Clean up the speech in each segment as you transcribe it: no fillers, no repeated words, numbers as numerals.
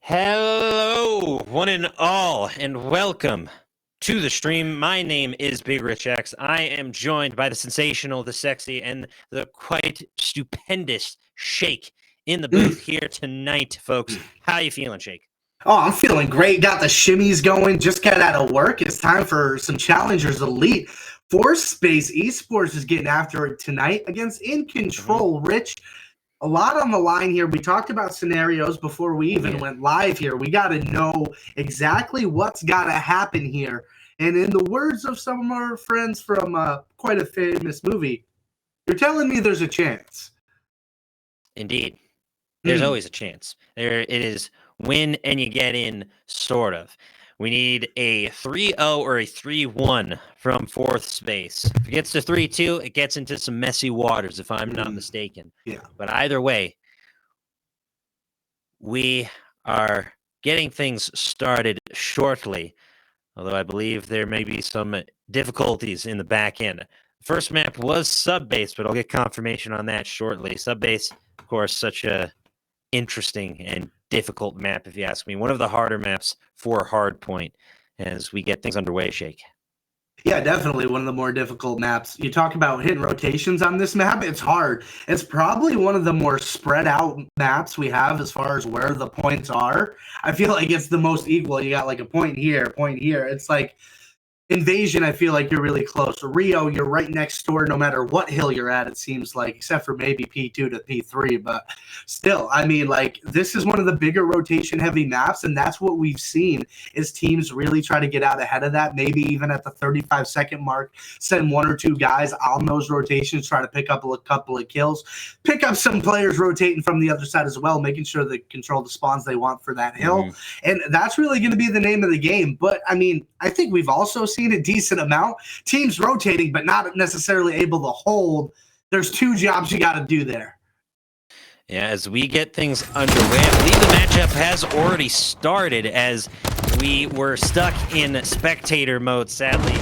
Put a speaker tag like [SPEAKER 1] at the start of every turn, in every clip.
[SPEAKER 1] Hello, one and all, and welcome to the stream. My name is Big Rich X. I am joined by the sensational, the sexy, and the quite stupendous Shake in the booth here tonight, folks. How you feeling, Shake?
[SPEAKER 2] Oh, I'm feeling great. Got the shimmies going. Just got out of work. It's time for some Challengers Elite. Force Space Esports is getting after it tonight against InControl. Rich, a lot on the line here. We talked about scenarios before we even went live here. We got to know exactly what's got to happen here. And in the words of some of our friends from quite a famous movie, you're telling me there's a chance.
[SPEAKER 1] Indeed. There's always a chance. There it is. Win and you get in, sort of. We need a 3-0 or a 3-1 from fourth space. If it gets to 3-2, it gets into some messy waters, if I'm not mistaken.
[SPEAKER 2] Yeah.
[SPEAKER 1] But either way, we are getting things started shortly, although I believe there may be some difficulties in the back end. First map was sub-base, but I'll get confirmation on that shortly. Sub-base, of course, such a interesting and difficult map, if you ask me. One of the harder maps for Hardpoint as we get things underway, Shake.
[SPEAKER 2] Yeah, definitely one of the more difficult maps. You talk about hitting rotations on this map, it's hard. It's probably one of the more spread out maps we have as far as where the points are. I feel like it's the most equal. You got like a point here, point here. It's like Invasion, I feel like you're really close. Rio, you're right next door no matter what hill you're at, it seems like, except for maybe P2 to P3. But still, I mean, like, this is one of the bigger rotation-heavy maps, and that's what we've seen is teams really try to get out ahead of that, maybe even at the 35-second mark, send one or two guys on those rotations, try to pick up a couple of kills, pick up some players rotating from the other side as well, making sure they control the spawns they want for that hill. And that's really going to be the name of the game. But, I mean, I think we've also seen a decent amount. Teams rotating, but not necessarily able to hold. There's two jobs you got to do there.
[SPEAKER 1] Yeah, as we get things underway, I believe the matchup has already started as we were stuck in spectator mode, sadly.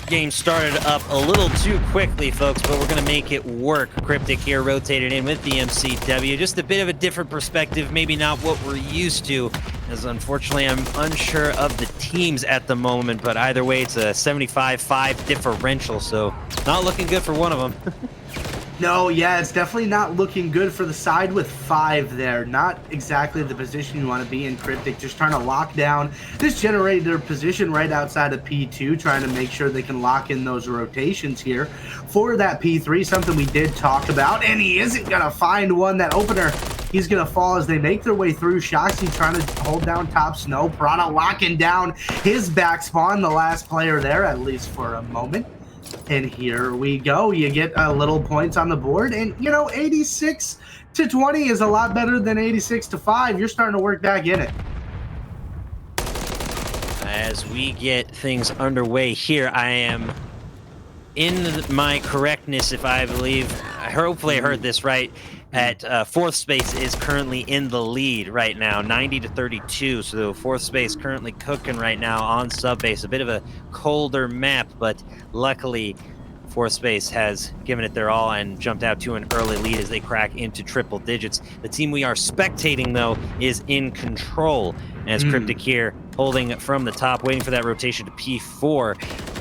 [SPEAKER 1] Game started up a little too quickly, folks, but we're going to make it work. Cryptic here rotated in with the MCW. Just a bit of a different perspective, maybe not what we're used to, as unfortunately I'm unsure of the teams at the moment, but either way, it's a 75-5 differential, so not looking good for one of them.
[SPEAKER 2] No, yeah, it's definitely not looking good for the side with 5 there. Not exactly the position you want to be in. Cryptic just trying to lock down this generator position right outside of P2, trying to make sure they can lock in those rotations here for that P3, something we did talk about, and he isn't going to find one. That opener, he's going to fall as they make their way through. Shoxy trying to hold down top snow. Prana locking down his back spawn, the last player there, at least for a moment. And here we go. You get little points on the board. And, you know, 86 to 20 is a lot better than 86 to 5. You're starting to work back in it.
[SPEAKER 1] As we get things underway here, I am in my correctness, if I believe. Hopefully I heard this right. At fourth space is currently in the lead right now, 90 to 32. So fourth space currently cooking right now on sub base. A bit of a colder map, but luckily fourth space has given it their all and jumped out to an early lead as they crack into triple digits. The team we are spectating, though, is InControl, as Cryptic here holding from the top, waiting for that rotation to P4.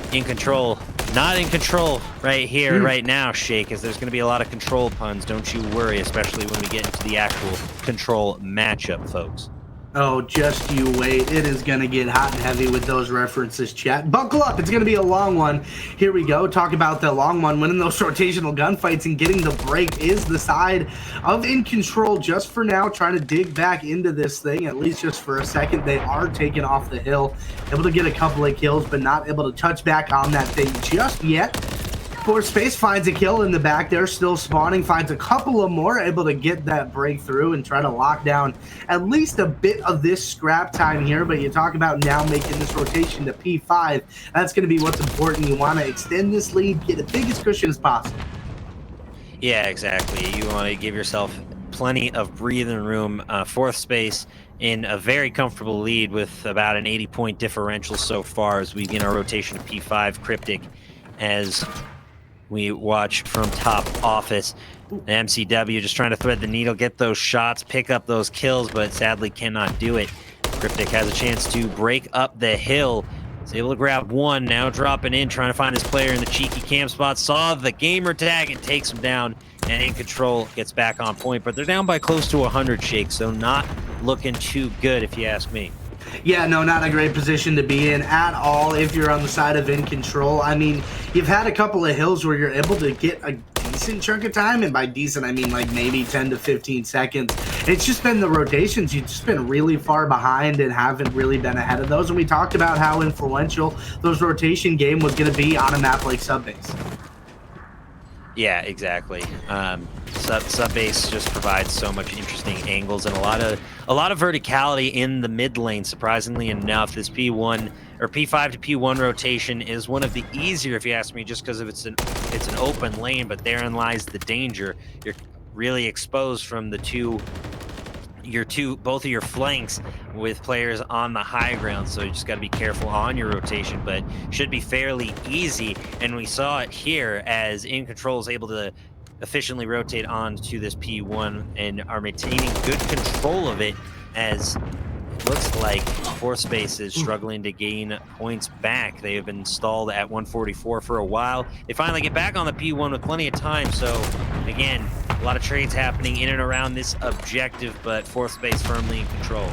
[SPEAKER 1] InControl, not in control right here, right now, Shake, as there's going to be a lot of control puns. Don't you worry, especially when we get into the actual control matchup, folks.
[SPEAKER 2] Oh, just you wait. It is going to get hot and heavy with those references, chat. Buckle up. It's going to be a long one. Here we go. Talk about the long one. Winning those rotational gunfights and getting the break is the side of InControl just for now, trying to dig back into this thing, at least just for a second. They are taking off the hill, able to get a couple of kills, but not able to touch back on that thing just yet. Force Space finds a kill in the back there, still spawning, finds a couple of more, able to get that breakthrough and try to lock down at least a bit of this scrap time here. But you talk about now making this rotation to P5. That's going to be what's important. You want to extend this lead, get the biggest cushion as possible.
[SPEAKER 1] Yeah, exactly. You want to give yourself plenty of breathing room. Fourth space in a very comfortable lead with about an 80-point differential so far as we begin our rotation to P5. Cryptic as we watch from top office. The MCW just trying to thread the needle, get those shots, pick up those kills, but sadly cannot do it. Cryptic has a chance to break up the hill. He's able to grab one, now dropping in, trying to find his player in the cheeky camp spot. Saw the gamer tag and takes him down, and InControl gets back on point. But they're down by close to 100 shakes, so not looking too good if you ask me.
[SPEAKER 2] Yeah, no, not a great position to be in at all if you're on the side of InControl. I mean, you've had a couple of hills where you're able to get a decent chunk of time, and by decent, I mean like maybe 10 to 15 seconds. It's just been the rotations. You've just been really far behind and haven't really been ahead of those. And we talked about how influential those rotation game was going to be on a map like Subbase.
[SPEAKER 1] Yeah, exactly. Subbase just provides so much interesting angles and a lot of verticality in the mid lane. Surprisingly enough, this P1 or P5 to P1 rotation is one of the easier, if you ask me, just because of it's an open lane. But therein lies the danger. You're really exposed from both of your flanks with players on the high ground, so you just got to be careful on your rotation, but should be fairly easy. And we saw it here as InControl is able to efficiently rotate onto this P1 and are maintaining good control of it, as it looks like Fourth Space is struggling to gain points back. They have been stalled at 144 for a while. They finally get back on the P1 with plenty of time, so again, a lot of trades happening in and around this objective, but Fourth Space firmly in control.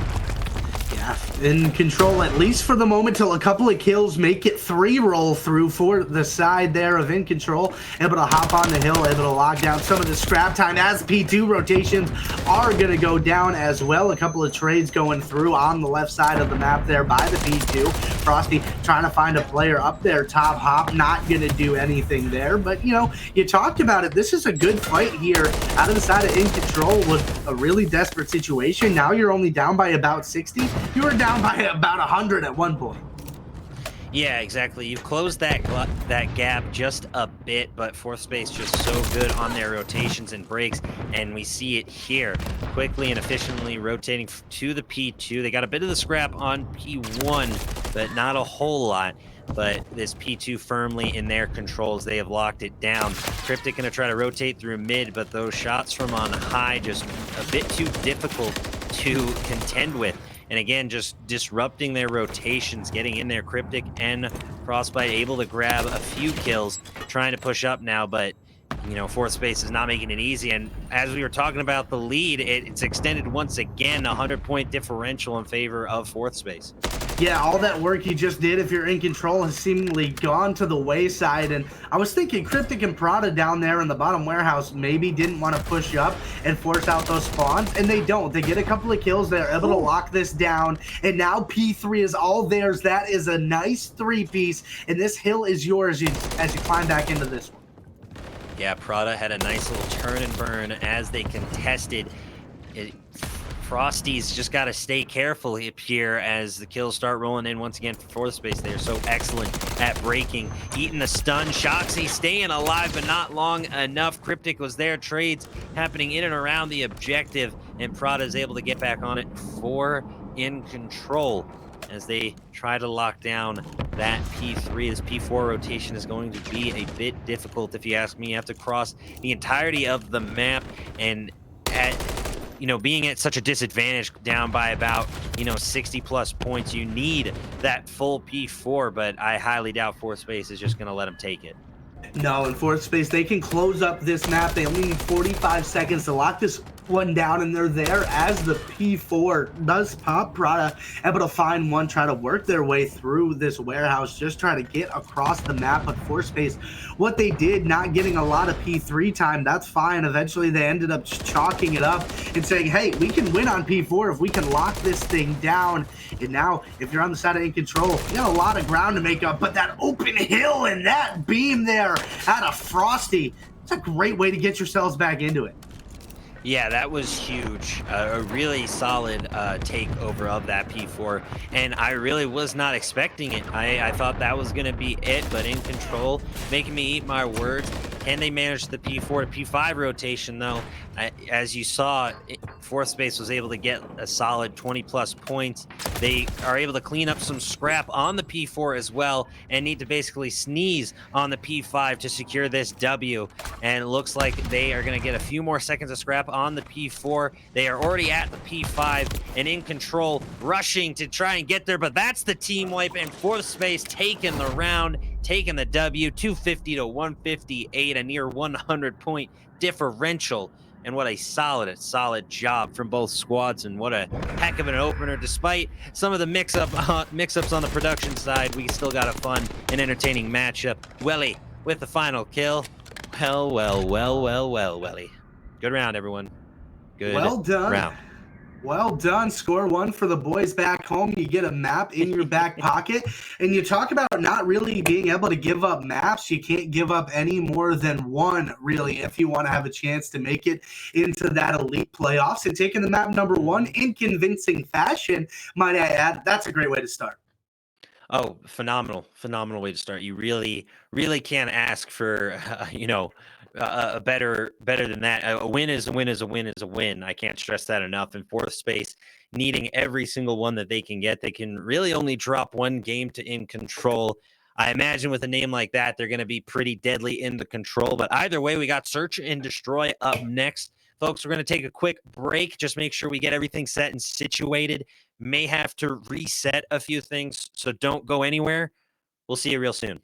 [SPEAKER 2] Yeah, in control, at least for the moment, till a couple of kills make it 3 roll through for the side there of InControl. Able to hop on the hill, able to lock down some of the scrap time as P2 rotations are going to go down as well. A couple of trades going through on the left side of the map there by the P2. Frosty trying to find a player up there, top hop, not going to do anything there. But, you know, you talked about it. This is a good fight here out of the side of InControl with a really desperate situation. Now you're only down by about 60. You were down by about 100 at one point.
[SPEAKER 1] Yeah, exactly. You've closed that gap just a bit, but Fourth Space just so good on their rotations and breaks, and we see it here. Quickly and efficiently rotating to the P2. They got a bit of the scrap on P1, but not a whole lot. But this P2 firmly in their controls. They have locked it down. Cryptic gonna try to rotate through mid, but those shots from on high just a bit too difficult to contend with. And again, just disrupting their rotations, getting in there. Cryptic and Frostbite able to grab a few kills, trying to push up now, but you know, Fourth Space is not making it easy. And as we were talking about the lead, it's extended once again, a 100-point differential in favor of Fourth Space.
[SPEAKER 2] Yeah, all that work you just did, if you're InControl, has seemingly gone to the wayside. And I was thinking Cryptic and Prada down there in the bottom warehouse maybe didn't want to push up and force out those spawns, and they don't. They get a couple of kills. They're able to lock this down, and now P3 is all theirs. That is a nice 3-piece, and this hill is yours as you climb back into this one.
[SPEAKER 1] Yeah, Prada had a nice little turn and burn as they contested. Frosty's just got to stay careful here as the kills start rolling in once again for Fourth Space. They're so excellent at breaking, eating the stun. Shoxy staying alive, but not long enough. Cryptic was there. Trades happening in and around the objective, and Prada is able to get back on it for InControl as they try to lock down that P3. This P4 rotation is going to be a bit difficult, if you ask me. You have to cross the entirety of the map, and being at such a disadvantage, down by about 60 plus points, you need that full P4, but I highly doubt Fourth Space is just going to let them take it.
[SPEAKER 2] No, in Fourth Space, they can close up this map. They only need 45 seconds to lock this one down, and they're there as the P4 does pop. Prada able to find one, try to work their way through this warehouse, just try to get across the map. But Fourth Space, what they did, not getting a lot of P3 time, that's fine. Eventually they ended up chalking it up and saying, hey, we can win on P4 if we can lock this thing down. And now if you're on the side of InControl, you got a lot of ground to make up, but that open hill and that beam there out of Frosty, it's a great way to get yourselves back into it.
[SPEAKER 1] Yeah, that was huge. A really solid takeover of that P4, and I really was not expecting it. I thought that was going to be it, but InControl making me eat my words. Can they manage the P4 to P5 rotation, though? As you saw, Fourth Space was able to get a solid 20+ points. They are able to clean up some scrap on the P4 as well, and need to basically sneeze on the P5 to secure this W. And it looks like they are going to get a few more seconds of scrap on the P4. They are already at the P5 and in control, rushing to try and get there, but that's the team wipe, and Fourth Space taking the round, taking the W, 250 to 158, a near 100-point differential. And what a solid job from both squads, and what a heck of an opener. Despite some of the mix-ups on the production side, we still got a fun and entertaining matchup. Welly with the final kill. Well, Welly. Good round, everyone. Good
[SPEAKER 2] Well done.
[SPEAKER 1] round.
[SPEAKER 2] Well done. Score one for the boys back home. You get a map in your back pocket. And you talk about not really being able to give up maps. You can't give up any more than one, really, if you want to have a chance to make it into that elite playoffs. And taking the map number one in convincing fashion, might I add, that's a great way to start.
[SPEAKER 1] Oh, phenomenal way to start. You really can't ask for a better than that. A win is a win is a win is a win. I can't stress that enough. In Fourth Space, needing every single one that they can get, they can really only drop one game to In Control. I imagine with a name like that, they're going to be pretty deadly in the control. But either way, we got Search and Destroy up next. Folks, we're going to take a quick break. Just make sure we get everything set and situated. May have to reset a few things, so don't go anywhere. We'll see you real soon.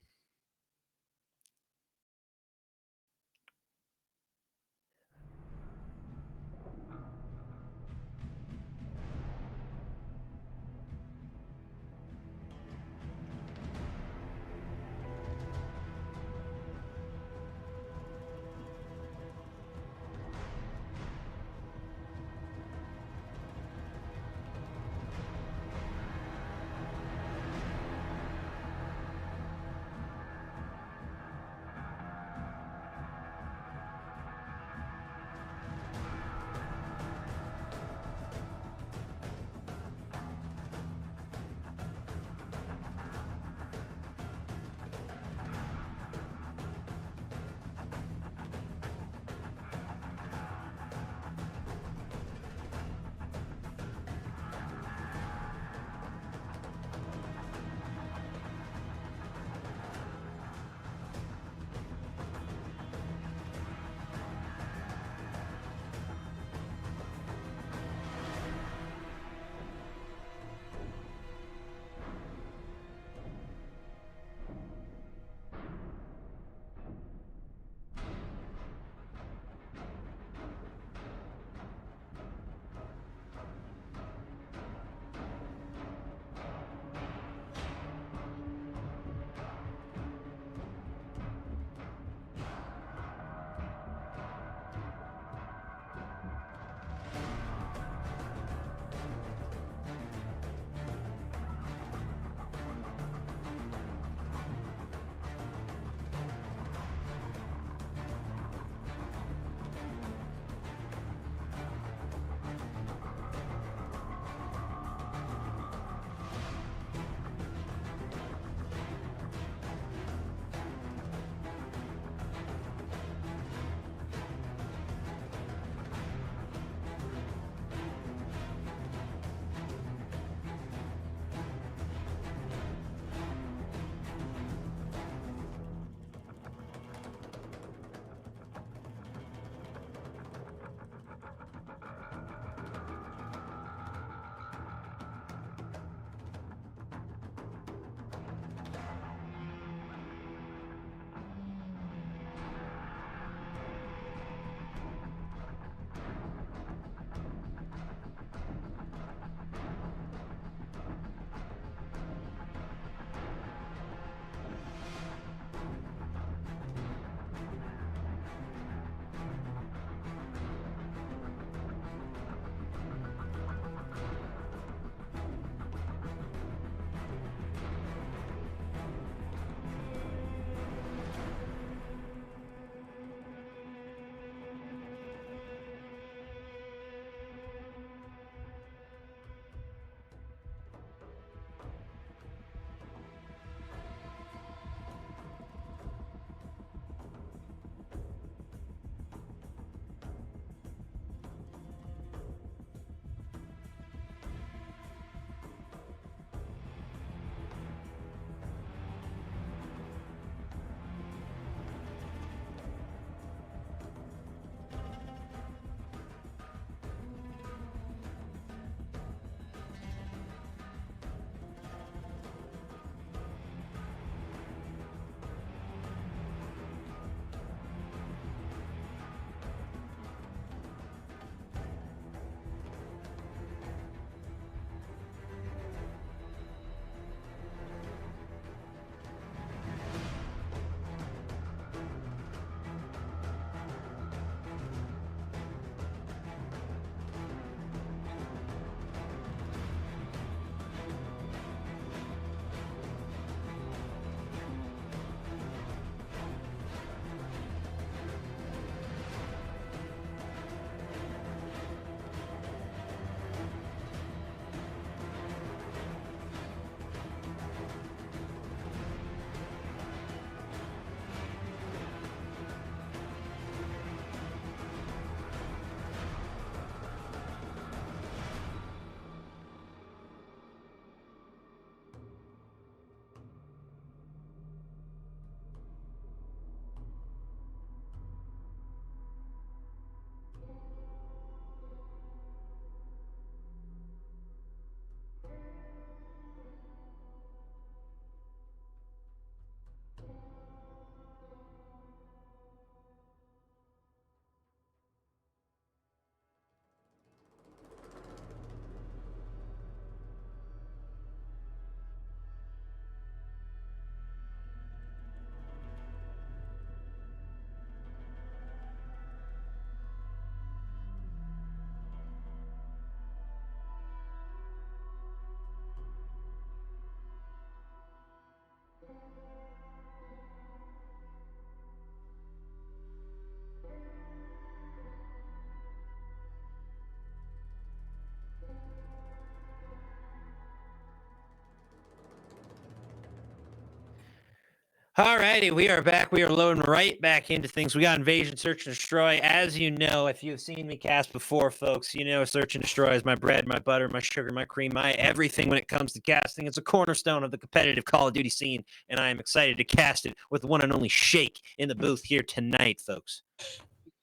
[SPEAKER 1] Alrighty, we are back. We are loading right back into things. We got Invasion, Search and Destroy. As you know, if you've seen me cast before, folks, you know Search and Destroy is my bread, my butter, my sugar, my cream, my everything when it comes to casting. It's a cornerstone of the competitive Call of Duty scene, and I am excited to cast it with the one and only Shake in the booth here tonight, folks.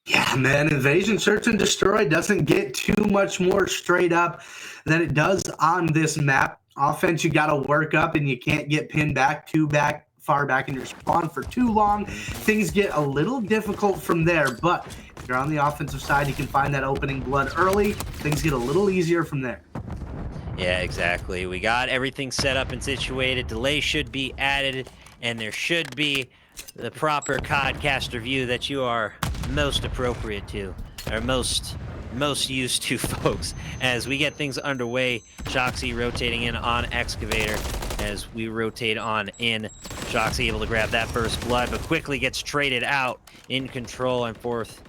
[SPEAKER 2] Yeah, man, Invasion, Search, and Destroy doesn't get too much more straight up than it does on this map. Offense, you got to work up, and you can't get pinned far back in your spawn for too long. Things get a little difficult from there, but if you're on the offensive side, you can find that opening blood early. Things get a little easier from there.
[SPEAKER 1] Yeah, exactly. We got everything set up and situated. Delay should be added, and there should be the proper codcaster view that you are most appropriate to, or most used to, folks. As we get things underway, Shoxy rotating in on Excavator. As we rotate on in, Shoxy able to grab that first blood, but quickly gets traded out. In control and fourth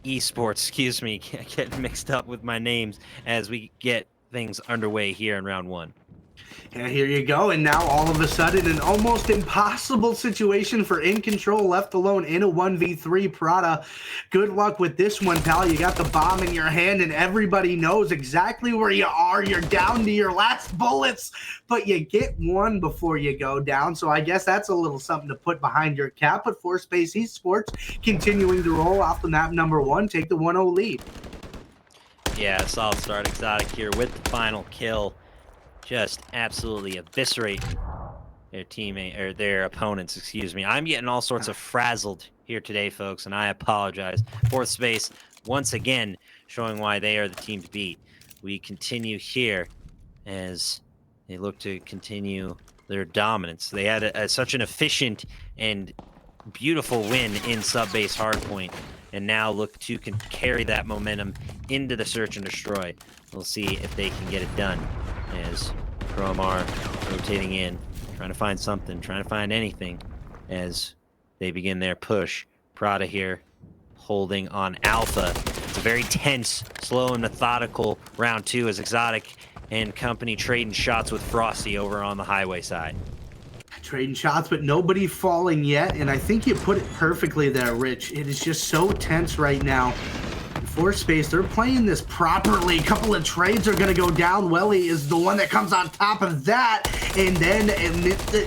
[SPEAKER 1] Esports, excuse me, I get mixed up with my names as we get things underway here in round one.
[SPEAKER 2] And here you go, and now all of a sudden an almost impossible situation for InControl, left alone in a 1v3. Prada, good luck with this one, pal. You got the bomb in your hand and everybody knows exactly where you are. You're down to your last bullets, but you get one before you go down, so I guess that's a little something to put behind your cap. But for Space Esports continuing to roll off the map number one, take the 1-0 lead.
[SPEAKER 1] Yeah, solid start. Exotic here with the final kill. Just absolutely eviscerating their teammate or their opponents, excuse me. I'm getting all sorts of frazzled here today, folks, and I apologize. Fourth Space, once again, showing why they are the team to beat. We continue here as they look to continue their dominance. They had such an efficient and beautiful win in sub-base hardpoint, and now look to carry that momentum into the Search and Destroy. We'll see if they can get it done. As Promar rotating in, trying to find something, trying to find anything as they begin their push. Prada here holding on Alpha. It's a very tense, slow, and methodical round two as Exotic and company trading shots with Frosty over on the highway side.
[SPEAKER 2] Trading shots, but nobody falling yet, and I think you put it perfectly there, Rich. It is just so tense right now. For Space, they're playing this properly. A couple of trades are going to go down. Welly is the one that comes on top of that, and then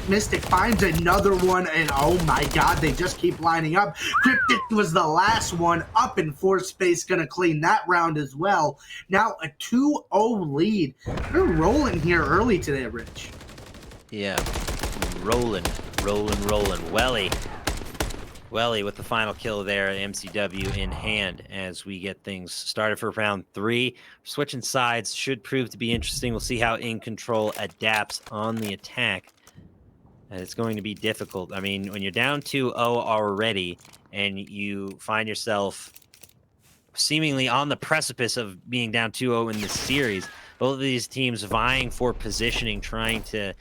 [SPEAKER 2] Mystic finds another one, and oh my god, they just keep lining up. Cryptic was the last one up, in Fourth Space going to clean that round as well. Now a 2-0 lead. They're rolling here early today, Rich.
[SPEAKER 1] Yeah, rolling. Welly with the final kill there, MCW in hand as we get things started for round three. Switching sides should prove to be interesting. We'll see how InControl adapts on the attack. And it's going to be difficult. I mean, when you're down 2-0 already and you find yourself seemingly on the precipice of being down 2-0 in this series, both of these teams vying for positioning, trying to,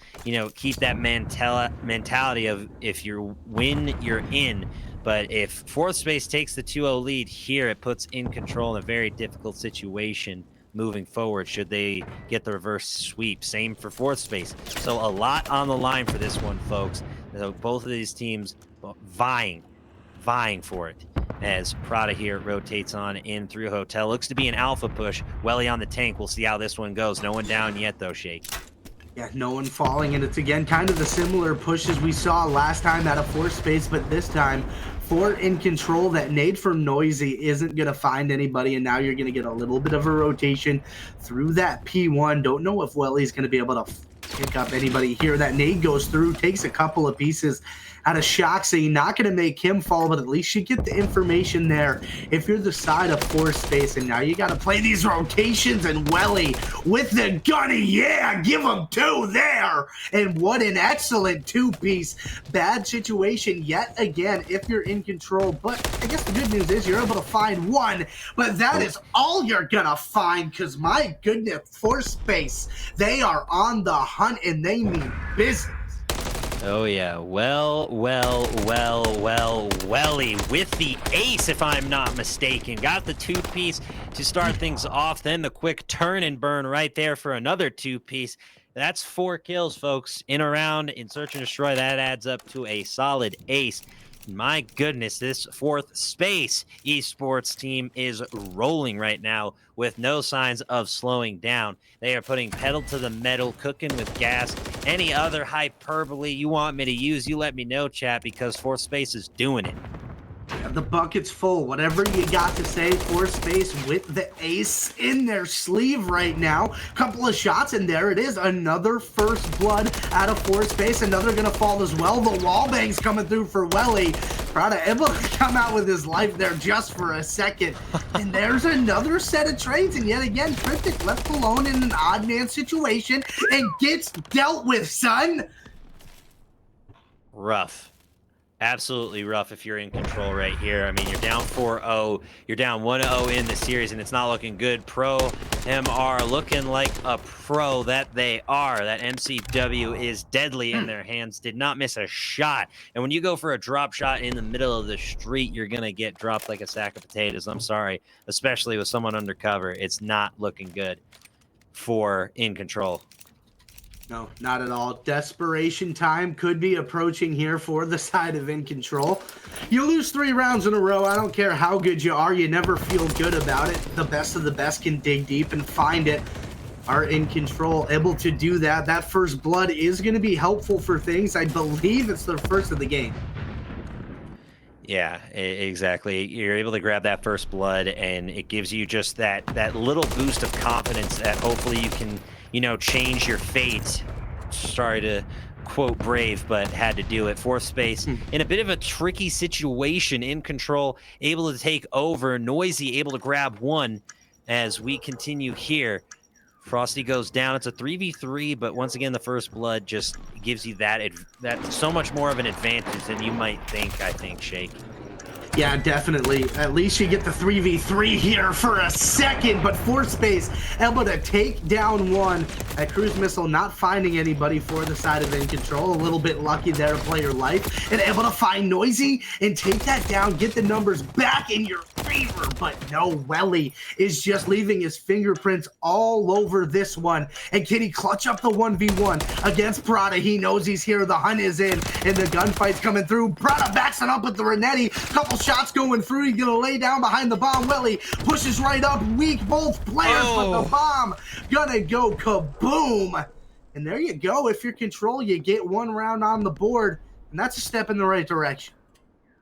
[SPEAKER 1] keep that mentality of if you win, you're in. But if Fourth Space takes the 2-0 lead here, it puts InControl in a very difficult situation moving forward should they get the reverse sweep. Same for Fourth Space. So a lot on the line for this one, folks. So both of these teams vying for it. As Prada here rotates on in through Hotel. Looks to be an alpha push. Welly on the tank. We'll see how this one goes. No one down yet, though, Shake.
[SPEAKER 2] Yeah, no one falling, and it's again kind of the similar push as we saw last time out of Fourth Space, but this time for InControl, that nade from Noisy isn't going to find anybody, and now you're going to get a little bit of a rotation through that P1. Don't know if Welly's going to be able to pick up anybody here. That nade goes through, takes a couple of pieces out of Shoxy. Not going to make him fall, but at least you get the information there if you're the side of Fourth Space. And now you got to play these rotations, and Welly with the gunny. Yeah, give him two there. And what an excellent two-piece. Bad situation yet again if you're InControl, but I guess the good news is you're able to find one, but that is all you're going to find, because my goodness, Fourth Space, they are on the hunt and they mean business.
[SPEAKER 1] Oh, yeah. Welly with the ace, if I'm not mistaken. Got the two-piece to start things off, then the quick turn and burn right there for another two-piece. That's 4 kills, folks, in a round in Search and Destroy. That adds up to a solid ace. My goodness, this fourth space esports team is rolling right now with no signs of slowing down. They are putting pedal to the metal, cooking with gas. Any other hyperbole you want me to use, you let me know, chat, because fourth space is doing it.
[SPEAKER 2] The bucket's full. Whatever you got to say, fourth space with the ace in their sleeve right now. Couple of shots, and there it is. Another first blood out of fourth space. Another gonna fall as well. The wall bang's coming through for Welly. Prada able to come out with his life there just for a second. And there's another set of trades. And yet again, Cryptic left alone in an odd man situation and gets dealt with, son.
[SPEAKER 1] Rough. Absolutely rough if you're in control right here. I mean, you're down 4-0. You're down 1-0 in the series, and it's not looking good. Pro MR looking like a pro that they are. That MCW is deadly in their hands. Did not miss a shot. And when you go for a drop shot in the middle of the street, you're going to get dropped like a sack of potatoes. I'm sorry, especially with someone undercover. It's not looking good for In Control.
[SPEAKER 2] No, not at all. Desperation time could be approaching here for the side of In Control. You lose 3 rounds in a row. I don't care how good you are. You never feel good about it. The best of the best can dig deep and find it. Are In Control able to do that? That first blood is going to be helpful for things. I believe it's the first of the game.
[SPEAKER 1] Yeah, exactly. You're able to grab that first blood, and it gives you just that little boost of confidence that hopefully you can, change your fate. Sorry to quote Brave, but had to do it. Fourth space in a bit of a tricky situation. In Control, able to take over. Noisy able to grab one as we continue here. Frosty goes down. It's a 3v3, but once again, the first blood just gives you that so much more of an advantage than you might think, I think, Shake.
[SPEAKER 2] Yeah, definitely. At least you get the 3v3 here for a second, but fourth space able to take down one. That cruise missile not finding anybody for the side of In Control. A little bit lucky there to play your life, and able to find Noisy and take that down, get the numbers back in your favor. But no, Welly is just leaving his fingerprints all over this one. And can he clutch up the 1v1 against Prada? He knows he's here. The hunt is in, and the gunfight's coming through. Prada backs it up with the Renetti. Couple shots going through. He's gonna lay down behind the bomb. Welly pushes right up. Weak both players, but the bomb gonna go kaboom. And there you go. If you're Control, you get 1 round on the board, and that's a step in the right direction.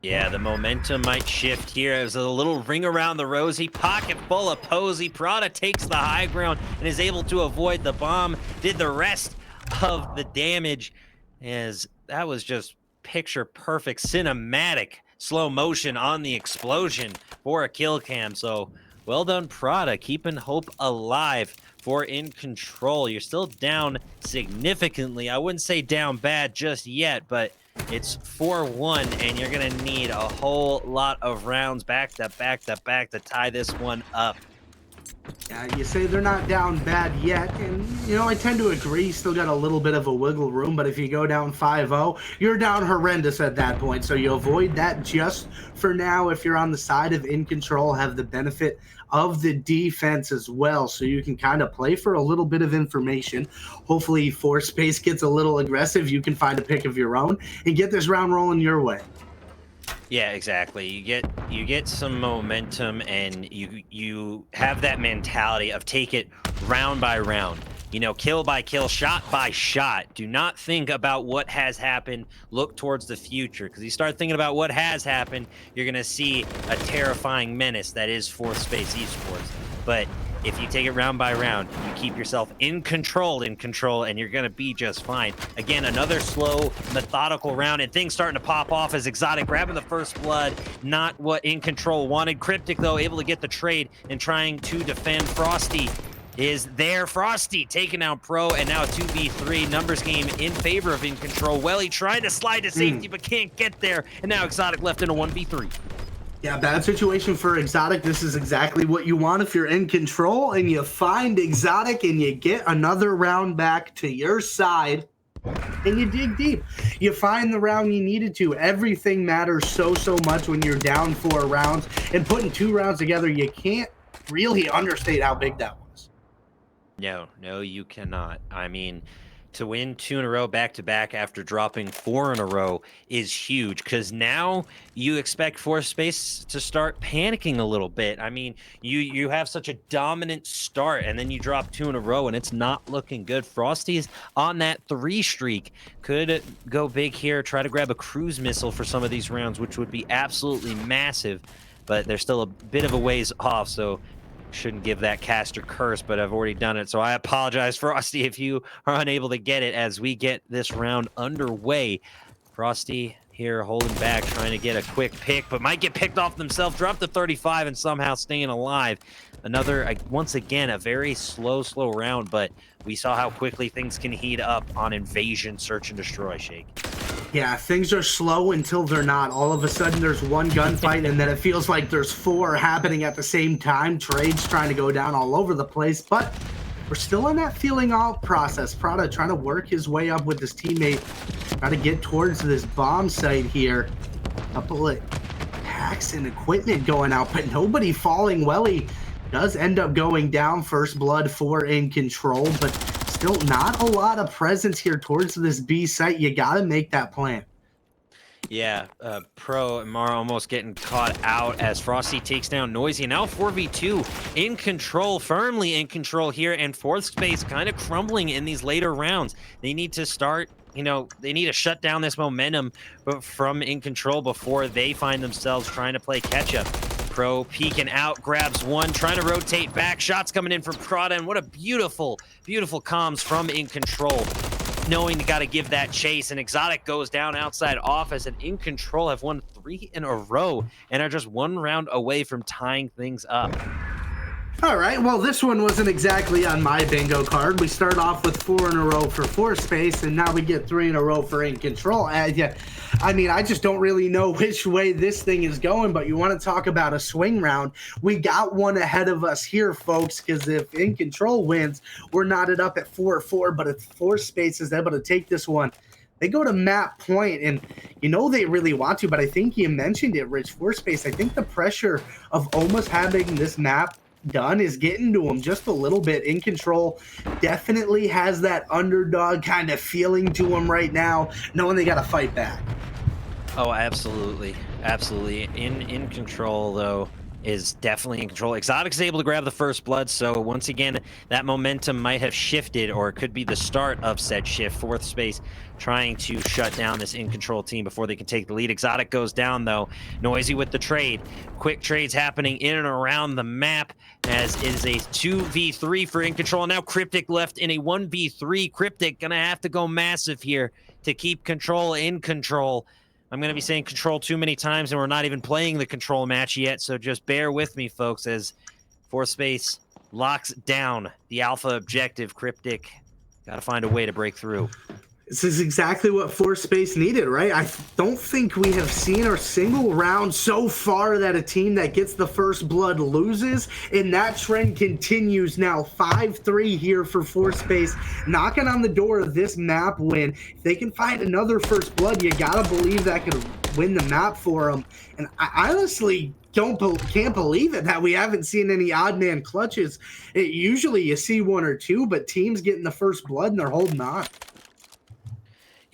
[SPEAKER 1] Yeah, the momentum might shift here. There's a little ring around the rosy, pocket full of Posey. Prada takes the high ground and is able to avoid the bomb. Did the rest of the damage, as that was just picture perfect cinematic slow motion on the explosion for a kill cam. So well done, Prada, keeping hope alive for In Control. You're still down significantly. I wouldn't say down bad just yet, but it's 4-1, and you're going to need a whole lot of rounds back to back to tie this one up.
[SPEAKER 2] Yeah, you say they're not down bad yet, and, I tend to agree. Still got a little bit of a wiggle room, but if you go down 5-0, you're down horrendous at that point, so you avoid that just for now. If you're on the side of In Control, have the benefit of the defense as well, so you can kind of play for a little bit of information. Hopefully, fourth space gets a little aggressive. You can find a pick of your own and get this round rolling your way.
[SPEAKER 1] Yeah, exactly. You get some momentum, and you have that mentality of take it round by round. Kill by kill, shot by shot. Do not think about what has happened. Look towards the future, because you start thinking about what has happened, you're going to see a terrifying menace that is fourth space esports. But if you take it round by round, you keep yourself in control, and you're going to be just fine. Again, another slow, methodical round, and things starting to pop off as Exotic grabbing the first blood. Not what In Control wanted. Cryptic, though, able to get the trade and trying to defend. Frosty is there. Frosty taking out Pro, and now a 2v3 numbers game in favor of In Control. Welly trying to slide to safety, but can't get there. And now Exotic left in a 1v3.
[SPEAKER 2] Yeah, bad situation for Exotic. This is exactly what you want if you're In Control, and you find Exotic and you get another round back to your side, and you dig deep. You find the round you needed to. Everything matters so much when you're down 4 rounds, and putting 2 rounds together, you can't really understate how big that was.
[SPEAKER 1] No, you cannot. I mean, To win 2 in a row back to back after dropping 4 in a row is huge, because now you expect Fourth Space to start panicking a little bit. I mean, you have such a dominant start, and then you drop 2 in a row, and it's not looking good. Frosty's on that 3 streak, could go big here, try to grab a cruise missile for some of these rounds, which would be absolutely massive, but they're still a bit of a ways off, so shouldn't give that caster curse, but I've already done it. So I apologize, Frosty, if you are unable to get it as we get this round underway. Frosty here holding back, trying to get a quick pick, but might get picked off themselves, drop to 35 and somehow staying alive. Another, once again, a very slow round, but we saw how quickly things can heat up on Invasion Search and Destroy, Shake.
[SPEAKER 2] Yeah, things are slow until they're not. All of a sudden, there's one gunfight, and then it feels like there's 4 happening at the same time. Trades trying to go down all over the place, but we're still in that feeling out process. Prada trying to work his way up with his teammate, trying to get towards this bomb site here. A couple of packs and equipment going out, but nobody falling. Welly does end up going down. First blood for InControl, but still not a lot of presence here towards this B site. You got to make that plan.
[SPEAKER 1] Yeah, Pro and Mara almost getting caught out as Frosty takes down Noisy. Now 4v2 InControl, firmly in control here, and Fourth Space kind of crumbling in these later rounds. They need to start, they need to shut down this momentum from InControl before they find themselves trying to play catch up. Pro peeking out, grabs one, trying to rotate back. Shots coming in from Prada, and what a beautiful comms from InControl, knowing they got to give that chase. And Exotic goes down outside office, and InControl have won 3 in a row and are just 1 round away from tying things up.
[SPEAKER 2] All right, well, this one wasn't exactly on my bingo card. We start off with 4 in a row for Fourth Space, and now we get 3 in a row for InControl. Yeah, I mean, I just don't really know which way this thing is going, but you want to talk about a swing round. We got one ahead of us here, folks, because if InControl wins, we're knotted up at 4-4, but if Fourth Space is able to take this one, they go to map point, and they really want to, but I think you mentioned it, Rich. Fourth Space, I think the pressure of almost having this map done is getting to him just a little bit. InControl definitely has that underdog kind of feeling to him right now, knowing they got to fight back.
[SPEAKER 1] Oh, absolutely. InControl, though, is definitely in control. Exotic's able to grab the first blood, so once again, that momentum might have shifted, or it could be the start of said shift. Fourth Space trying to shut down this InControl team before they can take the lead. Exotic goes down, though. Noisy with the trade. Quick trades happening in and around the map, as is a 2v3 for InControl. Now Cryptic left in a 1v3. Cryptic gonna have to go massive here to keep control in control. I'm going to be saying control too many times, and we're not even playing the control match yet, so just bear with me, folks, as Fourth Space locks down the alpha objective. Cryptic got to find a way to break through.
[SPEAKER 2] This is exactly what Fourth Space needed, right? I don't think we have seen a single round so far that a team that gets the first blood loses, and that trend continues now. 5-3 here for Fourth Space, knocking on the door of this map win. If they can find another first blood, you gotta believe that could win the map for them. And I honestly can't believe it that we haven't seen any odd man clutches. Usually you see 1 or 2, but teams getting the first blood and they're holding on.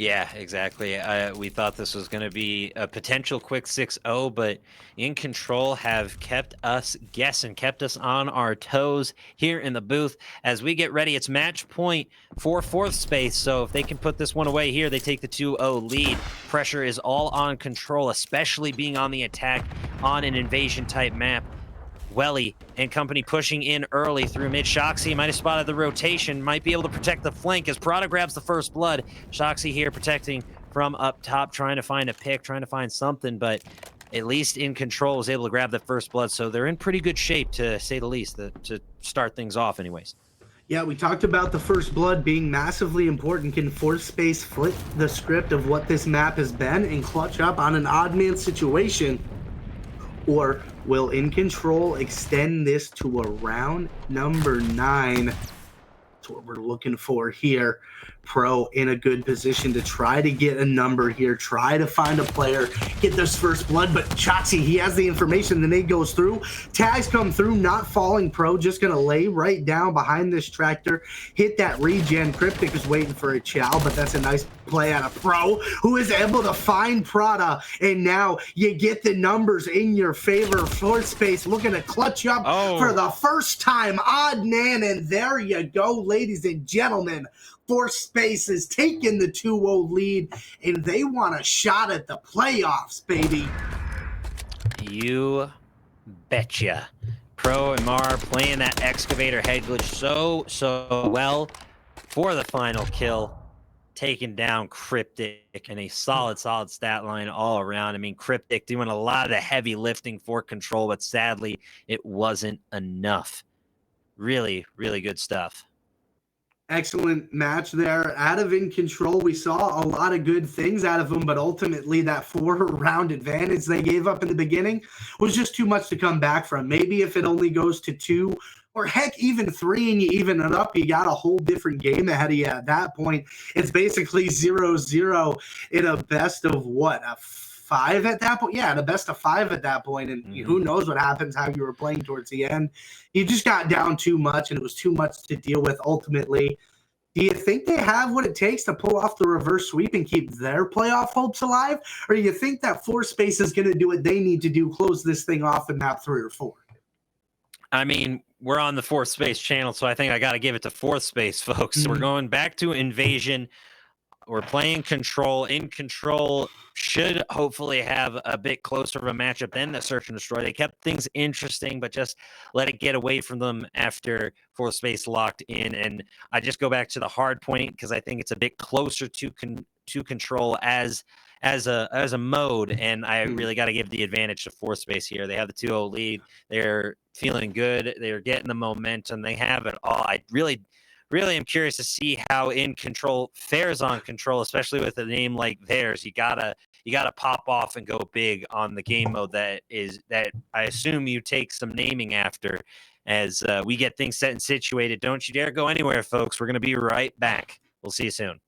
[SPEAKER 1] Yeah, exactly. We thought this was going to be a potential quick 6-0, but InControl have kept us guessing, kept us on our toes here in the booth as we get ready. It's match point for Fourth Space, so if they can put this one away here, they take the 2-0 lead. Pressure is all on Control, especially being on the attack on an invasion-type map. Welly and company pushing in early through mid. Shoxy might have spotted the rotation, might be able to protect the flank as Prada grabs the first blood. Shoxy here protecting from up top, trying to find a pick, trying to find something, but at least InControl was able to grab the first blood, so they're in pretty good shape, to say the least, to start things off anyways.
[SPEAKER 2] Yeah, we talked about the first blood being massively important. Can Fourth Space flip the script of what this map has been and clutch up on an odd man situation? Or will InControl extend this to a round number 9? That's what we're looking for here. Pro in a good position to try to get a number here, try to find a player, get this first blood. But Choxy, he has the information. The nade goes through. Tags come through, not falling. Pro just going to lay right down behind this tractor, hit that regen. Cryptic is waiting for a chow, but that's a nice play out of Pro, who is able to find Prada. And now you get the numbers in your favor. Fourth space looking to clutch up for the first time. Odd man, and there you go, ladies and gentlemen. Fourth space is taking the 2-0 lead, and they want a shot at the playoffs, baby.
[SPEAKER 1] You betcha. Pro and Mar playing that excavator head glitch so well for the final kill, taking down Cryptic, and a solid stat line all around. I mean, Cryptic doing a lot of the heavy lifting for control, but sadly, it wasn't enough. Really, really good stuff.
[SPEAKER 2] Excellent match there. Out of InControl, we saw a lot of good things out of them, but ultimately that 4-round advantage they gave up in the beginning was just too much to come back from. Maybe if it only goes to 2, or heck, even 3, and you even it up, you got a whole different game ahead of you at that point. It's basically 0-0 in a best of what, a 5 at that point? Yeah, the best of 5 at that point, and who knows what happens, how you were playing towards the end. You just got down too much, and it was too much to deal with ultimately. Do you think they have what it takes to pull off the reverse sweep and keep their playoff hopes alive? Or do you think that Fourth space is going to do what they need to do, close this thing off in map 3 or 4?
[SPEAKER 1] I mean, we're on the Fourth space channel, so I think I got to give it to Fourth space, folks. We're going back to Invasion. We're playing Control. InControl should hopefully have a bit closer of a matchup than the Search and Destroy. They kept things interesting, but just let it get away from them after Fourth space locked in. And I just go back to the hard point because I think it's a bit closer to Control as a mode, and I really got to give the advantage to Fourth space here. They have the 2-0 lead. They're feeling good. They're getting the momentum. They have it all. I really am curious to see how InControl fares on Control, especially with a name like theirs. You gotta pop off and go big on the game mode that I assume you take some naming after as we get things set and situated. Don't you dare go anywhere, folks. We're gonna be right back. We'll see you soon.